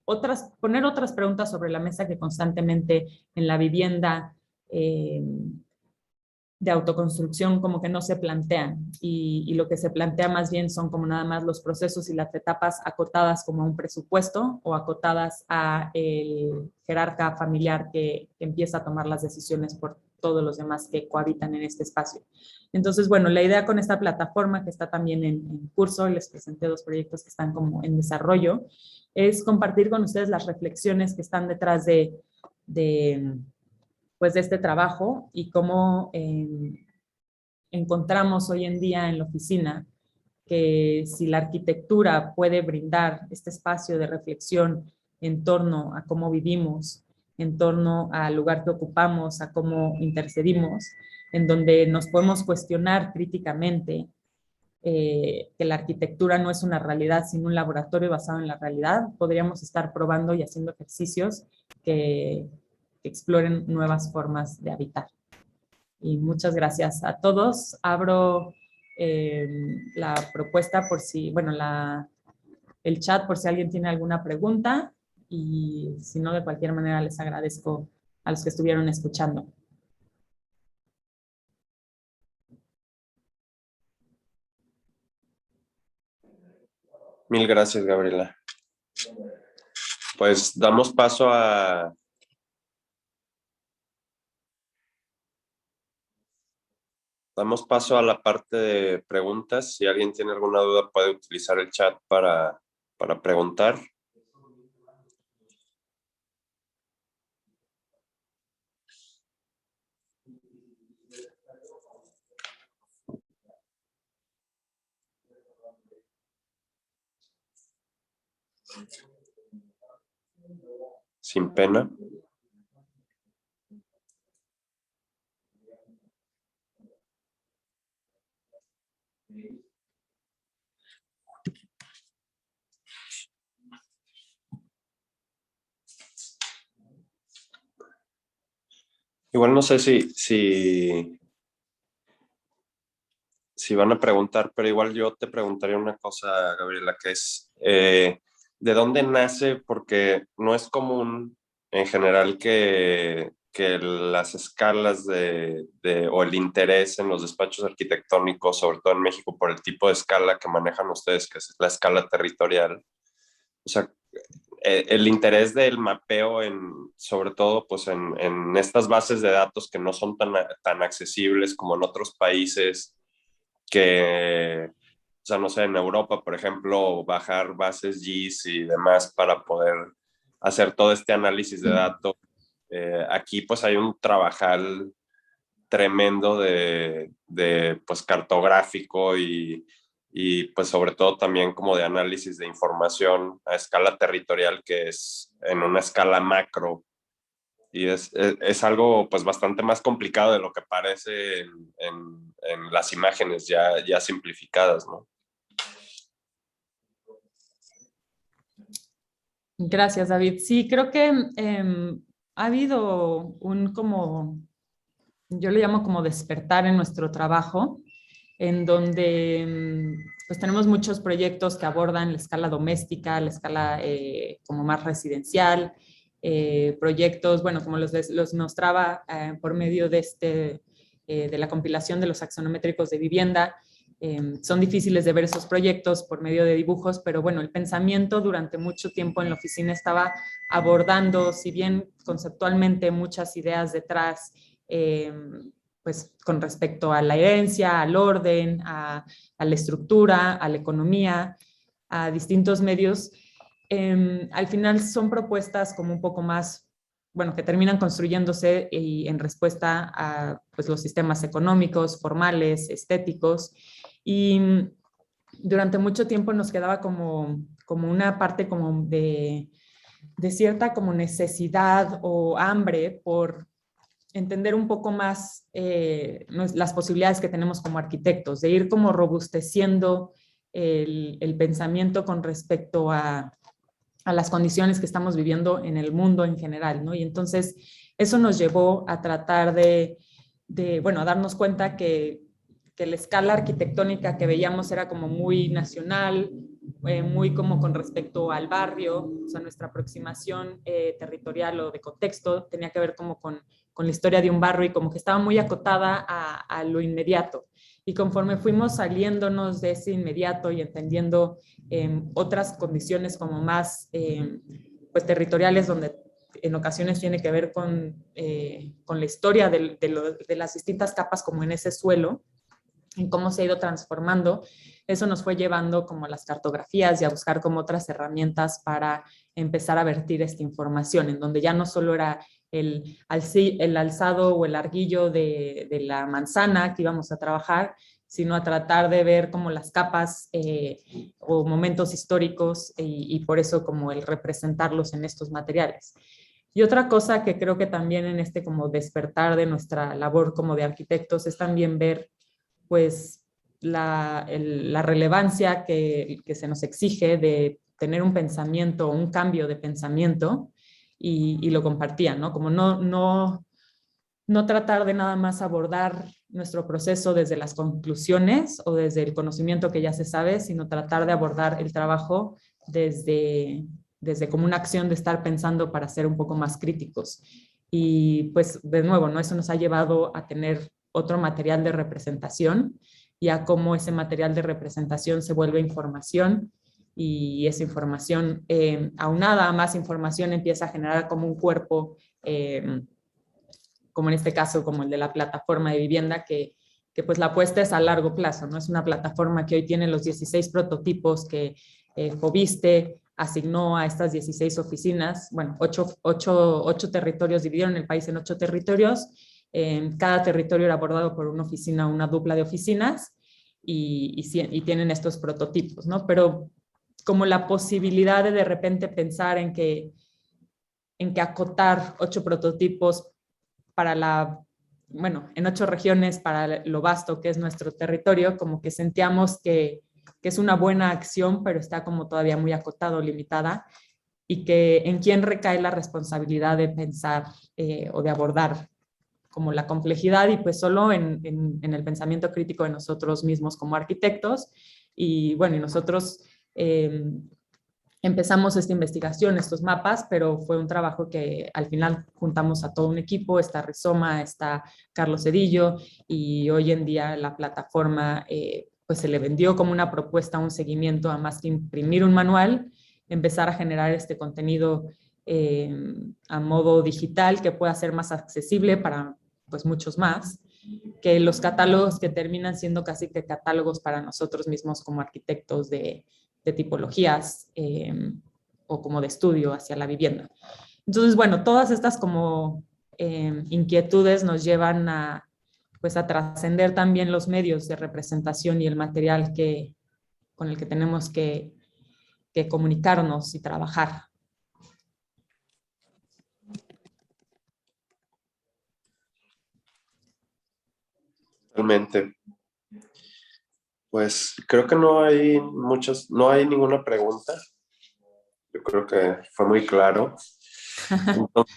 otras preguntas sobre la mesa que constantemente en la vivienda de autoconstrucción como que no se plantean, y lo que se plantea más bien son como nada más los procesos y las etapas acotadas como a un presupuesto o acotadas a el jerarca familiar que empieza a tomar las decisiones por todos los demás que cohabitan en este espacio. Entonces, bueno, la idea con esta plataforma que está también en curso, les presenté 2 proyectos que están como en desarrollo, es compartir con ustedes las reflexiones que están detrás de este trabajo y cómo encontramos hoy en día en la oficina que si la arquitectura puede brindar este espacio de reflexión en torno a cómo vivimos, en torno al lugar que ocupamos, a cómo intercedimos, en donde nos podemos cuestionar críticamente que la arquitectura no es una realidad, sino un laboratorio basado en la realidad, podríamos estar probando y haciendo ejercicios que exploren nuevas formas de habitar. Y muchas gracias a todos. Abro la propuesta por si, bueno, el chat por si alguien tiene alguna pregunta, y si no, de cualquier manera les agradezco a los que estuvieron escuchando. Mil gracias, Gabriela. Pues damos paso a la parte de preguntas. Si alguien tiene alguna duda, puede utilizar el chat para preguntar. Sin pena. Igual no sé si van a preguntar, pero igual yo te preguntaría una cosa, Gabriela, que es, ¿de dónde nace? Porque no es común en general que las escalas o el interés en los despachos arquitectónicos, sobre todo en México, por el tipo de escala que manejan ustedes, que es la escala territorial. O sea, el interés del mapeo sobre todo pues en estas bases de datos que no son tan accesibles como en otros países, que, o sea, no sé, en Europa, por ejemplo, bajar bases GIS y demás para poder hacer todo este análisis de datos. Aquí pues hay un trabajal tremendo de pues cartográfico y pues sobre todo también como de análisis de información a escala territorial, que es en una escala macro, y es algo pues bastante más complicado de lo que parece en las imágenes ya simplificadas, ¿no? Gracias, David. Sí, creo que ha habido yo le llamo como despertar en nuestro trabajo, en donde pues tenemos muchos proyectos que abordan la escala doméstica, la escala como más residencial, proyectos, bueno, como los mostraba por medio de la compilación de los axonométricos de vivienda. Son difíciles de ver esos proyectos por medio de dibujos, pero bueno, el pensamiento durante mucho tiempo en la oficina estaba abordando, si bien conceptualmente muchas ideas detrás, pues con respecto a la herencia, al orden, a la estructura, a la economía, a distintos medios. Al final son propuestas como un poco más, bueno, que terminan construyéndose y en respuesta a pues, los sistemas económicos, formales, estéticos. Y durante mucho tiempo nos quedaba como una parte como de cierta como necesidad o hambre por entender un poco más las posibilidades que tenemos como arquitectos, de ir como robusteciendo el pensamiento con respecto a las condiciones que estamos viviendo en el mundo en general, ¿no? Y entonces eso nos llevó a tratar bueno, a darnos cuenta que la escala arquitectónica que veíamos era como muy nacional, muy como con respecto al barrio, o sea, nuestra aproximación territorial o de contexto tenía que ver como con la historia de un barrio y como que estaba muy acotada a lo inmediato. Y conforme fuimos saliéndonos de ese inmediato y entendiendo otras condiciones como más pues territoriales donde en ocasiones tiene que ver con la historia de las distintas capas como en ese suelo, en cómo se ha ido transformando, eso nos fue llevando como a las cartografías y a buscar como otras herramientas para empezar a vertir esta información, en donde ya no solo era el alzado o el arguillo de la manzana que íbamos a trabajar, sino a tratar de ver como las capas o momentos históricos y por eso como el representarlos en estos materiales. Y otra cosa que creo que también en este como despertar de nuestra labor como de arquitectos es también ver pues la relevancia que se nos exige de tener un pensamiento, un cambio de pensamiento y lo compartían, ¿no? Como no tratar de nada más abordar nuestro proceso desde las conclusiones o desde el conocimiento que ya se sabe, sino tratar de abordar el trabajo desde como una acción de estar pensando para ser un poco más críticos. Y pues de nuevo, ¿no? Eso nos ha llevado a tener otro material de representación y a cómo ese material de representación se vuelve información y esa información aunada a más información empieza a generar como un cuerpo como en este caso, como el de la plataforma de vivienda, que pues la apuesta es a largo plazo, ¿no? Es una plataforma que hoy tiene los 16 prototipos que Fobiste asignó a estas 16 oficinas, bueno, 8 territorios, dividieron el país en 8 territorios, cada territorio era abordado por una oficina, una dupla de oficinas, y tienen estos prototipos, ¿no? Pero como la posibilidad de repente pensar en que acotar 8 prototipos bueno, en 8 regiones para lo vasto que es nuestro territorio, como que sentíamos que es una buena acción, pero está como todavía muy acotado, limitada, y que en quién recae la responsabilidad de pensar o de abordar como la complejidad y pues solo en el pensamiento crítico de nosotros mismos como arquitectos. Y bueno, y nosotros empezamos esta investigación, estos mapas, pero fue un trabajo que al final juntamos a todo un equipo, está Rizoma, está Carlos Cedillo, y hoy en día la plataforma pues se le vendió como una propuesta, un seguimiento, a más que imprimir un manual, empezar a generar este contenido a modo digital que pueda ser más accesible para pues muchos más, que los catálogos que terminan siendo casi que catálogos para nosotros mismos como arquitectos de tipologías o como de estudio hacia la vivienda. Entonces, bueno, todas estas como inquietudes nos llevan pues a trascender también los medios de representación y el material con el que tenemos que comunicarnos y trabajar. Realmente. Pues creo que no hay ninguna pregunta. Yo creo que fue muy claro. Entonces,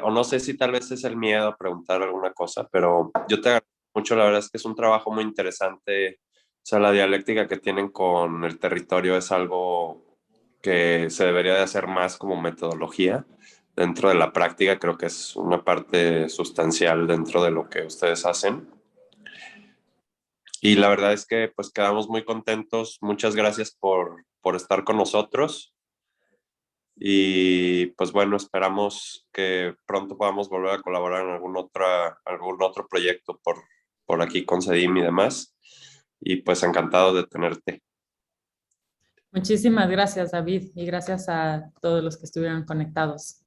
o no sé si tal vez es el miedo a preguntar alguna cosa, pero yo te agradezco mucho, la verdad es que es un trabajo muy interesante. O sea, la dialéctica que tienen con el territorio es algo que se debería de hacer más como metodología dentro de la práctica. Creo que es una parte sustancial dentro de lo que ustedes hacen. Y la verdad es que pues quedamos muy contentos. Muchas gracias por estar con nosotros. Y pues bueno, esperamos que pronto podamos volver a colaborar en algún otro proyecto por aquí con CEDIM y demás. Y pues encantado de tenerte. Muchísimas gracias, David, y gracias a todos los que estuvieron conectados.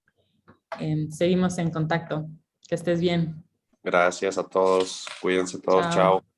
Seguimos en contacto. Que estés bien. Gracias a todos. Cuídense todos. Chao. Chao.